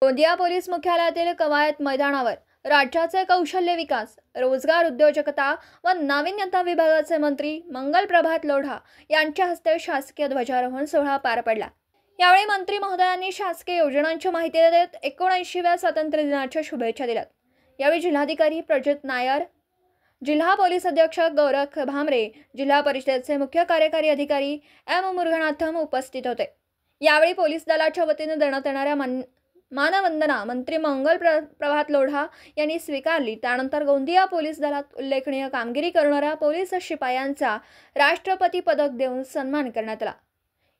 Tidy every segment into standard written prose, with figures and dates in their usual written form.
Gondia police मुख्यालयातील कवायत मैदानावर राज्याचे कौशल्य विकास, रोजगार, उद्योजकता व नाविन्यता विभागाचे मंत्री मंगलप्रभात लोढा यांच्या हस्ते शासकीय ध्वजारोहण सोहळा पार पडला। यावेळी मंत्री महोदयांनी शासकीय योजनांची माहिती देत 79व्या स्वातंत्र्य दिनाच्या शुभेच्छा दिल्या। यावेळी जिल्हाधिकारी प्रजित नायर, जिल्हा पोलीस अधीक्षक गौरख भामरे, जिल्हा परिषदेचे मुख्य कार्यकारी अधिकारी एम मुरुगनाथम उपस्थित होते। यावेळी पोलीस दलाच्या वतीने देण्यात येणाऱ्या मानवंदना मंत्री मंगलप्रभात लोढा यांनी स्वीकारली। त्यानंतर गोंदिया पोलीस दलात उल्लेखनीय कामगिरी करणाऱ्या पोलीस शिपायांचा राष्ट्रपती पदक देऊन सन्मान करण्यात आला।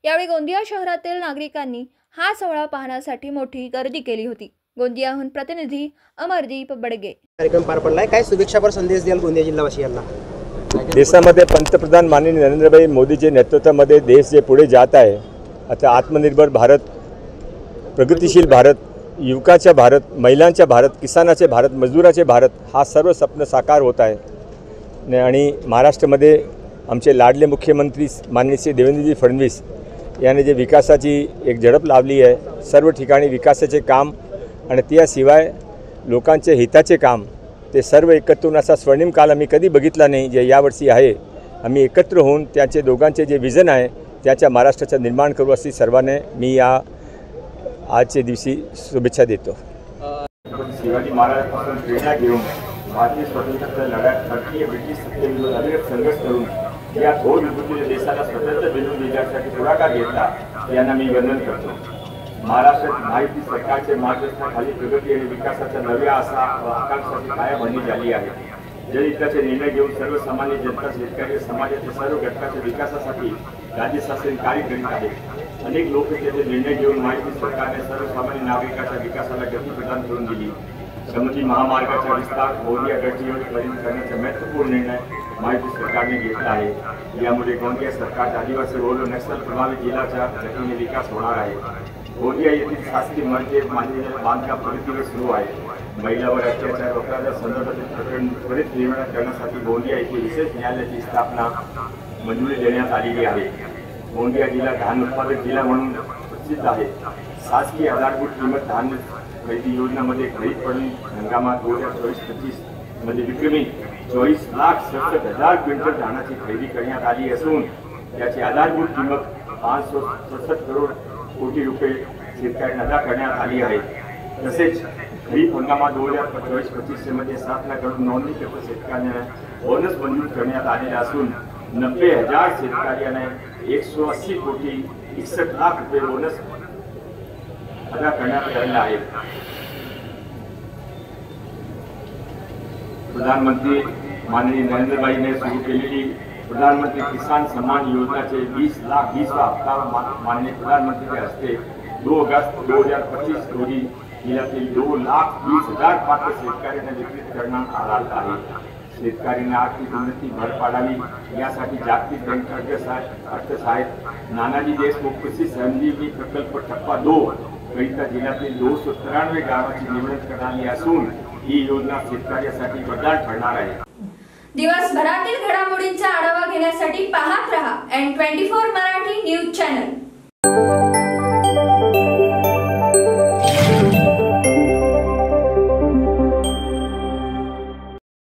यावेळी गोंदिया शहरातील नागरिकांनी हा सोहळा पाहण्यासाठी मोठी गर्दी केली होती। गोंदियाहून प्रतिनिधी अमरदीप बडगे। कार्यक्रम पार पडलाय, काय शुभेच्छापर संदेश द्याल गोंदिया जिल्हावासियांना? देशामध्ये पंतप्रधान माननीय नरेंद्रभाई मोदीच्या नेतृत्वामध्ये देश जे पुढे जात आहे, आता आत्मनिर्भर भारत, प्रगतिशील भारत, युवकाचे भारत, महिलांचे भारत, किसानाचे भारत, मजदूराचे भारत, हा सर्व स्वप्न साकार होत आहे। आणि महाराष्ट्रामध्ये आमचे लाडले मुख्यमंत्री माननीय श्री देवेंद्रजी फडणवीस यांनी जे विकासाची एक झडप लावली आहे, सर्व ठिकाणी विकासाचे काम आणि त्याशिवाय लोकांचे हिताचे काम, ते सर्व एकत्र होऊन असा स्वर्णिम काल आम्ही कधी बघितला नाही जे यावर्षी आहे। आम्ही एकत्र होऊन त्यांचे दोघांचे जे विजन आहे त्याच्या महाराष्ट्राचं निर्माण करू अशी सर्वांना मी या आजच्या दिवशी शुभेच्छा देतो। शिवाजी महाराजांपासून प्रेरणा घेऊन भारतीय स्वातंत्र्य लढ्यात भारतीय ब्रिटिश सत्तेविरुद्ध अविरत संघर्ष करून या थोर विभूतीने देशाला स्वतंत्र बनवून देण्यासाठी पुढाकार घेतला, यांना मी वंदन करतो। महाराष्ट्रात माहिती सरकारचे मार्गदर्शनाखाली प्रगती आणि विकासाच्या नव्या आकांक्षाची पाया बनली झाली आहे। जनहिताचे निर्णय घेऊन सर्वसामान्य जनता, शेतकरी, समाजाच्या सर्व घटकांच्या विकासासाठी राज्य शासन कार्य करीत आहे। अनेक लोकहिताचे निर्णय घेऊन माहिती सरकारने सर्वसामान्य नागरिकांच्या विकासाला गती प्रदान करून दिली। समुद्री महामार्गाचा विस्तार, गोंदिया गडचिरोली पर्यंत करण्याचा महत्त्वपूर्ण निर्णय माहिती सरकारने घेतला आहे। यामुळे गोंदिया सरकारच्या आदिवासी बहुल नक्षल प्रभावित जिल्ह्याचा गतीने विकास होणार आहे। गोंदिया येथील शासकीय बांधकाम प्रगतीवर सुरू आहे। महिलांवर अत्याचार रोखण्याच्या संदर्भातील प्रकरण त्वरित निर्णय करण्यासाठी गोंदिया येथे विशेष न्यायालयाची स्थापना मंजुरी देण्यात आलेली आहे। गोंदिया जिल्हा धान उत्पादक जिल्हा म्हणून प्रसिद्ध आहे। शासकीय आधारभूत किंमत धान्य खरेदी योजनामध्ये खरीप पडली हंगामात 2024-25 मध्ये विक्रमी 24,67,000 क्विंटल धानाची खरेदी करण्यात आली असून त्याची आधारभूत किंमत 567 कोटी रुपये शेतकऱ्यांना अदा करण्यात आली आहे। तसेच खरीप हंगामात 2024-25 मध्ये शासनाकडून नोंदणीकृत शेतकऱ्यांना बोनस मंजूर करण्यात आलेला असून 90,000 शेतकऱ्यांना 180 कोटी 61 लाख रुपये बोनस अदा करण्यात आलेला आहे। प्रधानमंत्री माननीय नरेंद्रभाई ने सुरू केलेली प्रधानमंत्री किसान सम्मान योजनाचे 20,20वा हप्ता माननीय प्रधानमंत्री के हस्ते 2 अगस्त 2025 रोजी जिल्ह्यातील 2,20,000 पात्र शेतकऱ्यांना वितरित करण्यात आला आहे। शेतकऱ्यांना आर्थिक उन्नती भर पाडावी यासाठी जागतिक बँक अर्थसहाय्यता नानाजी देशमुख कृषी संजीवनी प्रकल्प टप्पा 2 करिता जिल्ह्यातील 293 गावांची निवड करण्यात आली असून ही योजना शेतकऱ्यांसाठी वरदान ठरणार आहे। दिवसभरातील घडामोडींचा आढावा घेण्यासाठी पाहत रहा N24 मराठी न्यूज चॅनल।